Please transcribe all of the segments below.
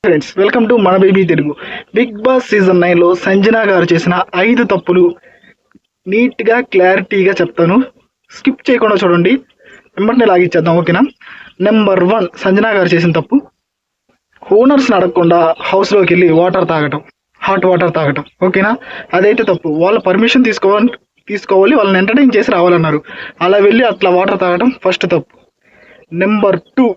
Friends, welcome to మన baby Telugu. Big boss season 9లో సంజన గారు చేసిన 5 తప్పులు నీట్గా క్లారిటీగా చెప్తాను. స్కిప్ చేయకుండా చూడండి, వెంబటనే లాగిచ్చేద్దాం. ఓకేనా? నెంబర్ 1, సంజన గారు చేసిన తప్పు, ఓనర్స్ని అడగకుండా హౌస్లోకి వెళ్ళి వాటర్ తాగటం, హాట్ వాటర్ తాగటం. ఓకేనా? అదైతే తప్పు. వాళ్ళ పర్మిషన్ తీసుకోవాలి, వాళ్ళని ఎంటర్టైన్ చేసి రావాలన్నారు. అలా వెళ్ళి అట్లా వాటర్ తాగటం ఫస్ట్ తప్పు. నెంబర్ 2,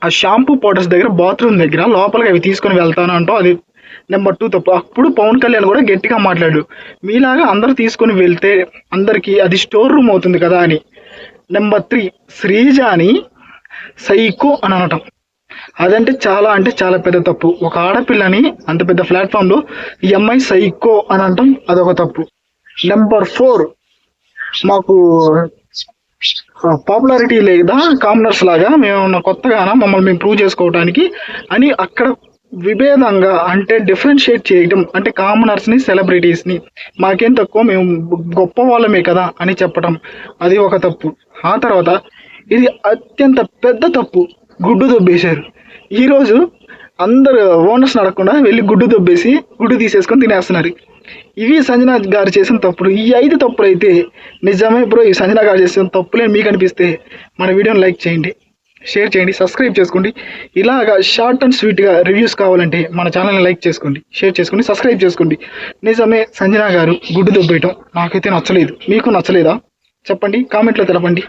ఆ షాంపూ పౌడర్స్ దగ్గర, బాత్రూమ్ దగ్గర లోపలికి అవి తీసుకొని వెళ్తాను అంటాం, అది నెంబర్ 2 తప్పు. అప్పుడు పవన్ కళ్యాణ్ కూడా గట్టిగా మాట్లాడు, మీలాగా అందరూ తీసుకొని వెళ్తే అందరికీ అది స్టోర్ రూమ్ అవుతుంది కదా అని. నెంబర్ 3, శ్రీజాని సైకో అని అనటం, అదంటే చాలా పెద్ద తప్పు. ఒక ఆడపిల్లని అంత పెద్ద ప్లాట్ఫామ్లో ఈ అమ్మాయి సైకో అని అనటం, అదొక తప్పు. నెంబర్ 4, మాకు పాపులారిటీ లేదా కామనర్స్ లాగా మేము కొత్తగానా మమ్మల్ని మేము ప్రూవ్ చేసుకోవడానికి అని అక్కడ విభేదంగా, అంటే డిఫరెన్షియేట్ చేయడం, అంటే కామనర్స్ని సెలబ్రిటీస్ని మాకేం తక్కువ, మేము గొప్ప వాళ్ళమే కదా అని చెప్పడం, అది ఒక తప్పు. ఆ తర్వాత ఇది అత్యంత పెద్ద తప్పు, గుడ్డు దొబ్బేశారు. ఈరోజు అందరు ఓనర్స్ అడగకుండా వెళ్ళి గుడ్డు దొబ్బేసి గుడ్డు తీసేసుకొని తినేస్తున్నారు. ఇవి సంజన గారు చేసిన తప్పులు. ఈ 5 తప్పులు అయితే నిజమే బ్రో, ఈ సంజన గారు చేసిన తప్పులే మీకు అనిపిస్తే మన వీడియోని లైక్ చేయండి, షేర్ చేయండి, సబ్స్క్రైబ్ చేసుకోండి. ఇలాగా షార్ట్ అండ్ స్వీట్గా రివ్యూస్ కావాలంటే మన ఛానల్ని లైక్ చేసుకోండి, షేర్ చేసుకోండి, సబ్స్క్రైబ్ చేసుకోండి. నిజమే, సంజన గారు గుడ్డు దొబ్బేయటం నాకైతే నచ్చలేదు. మీకు నచ్చలేదా? చెప్పండి, కామెంట్లో తెలపండి.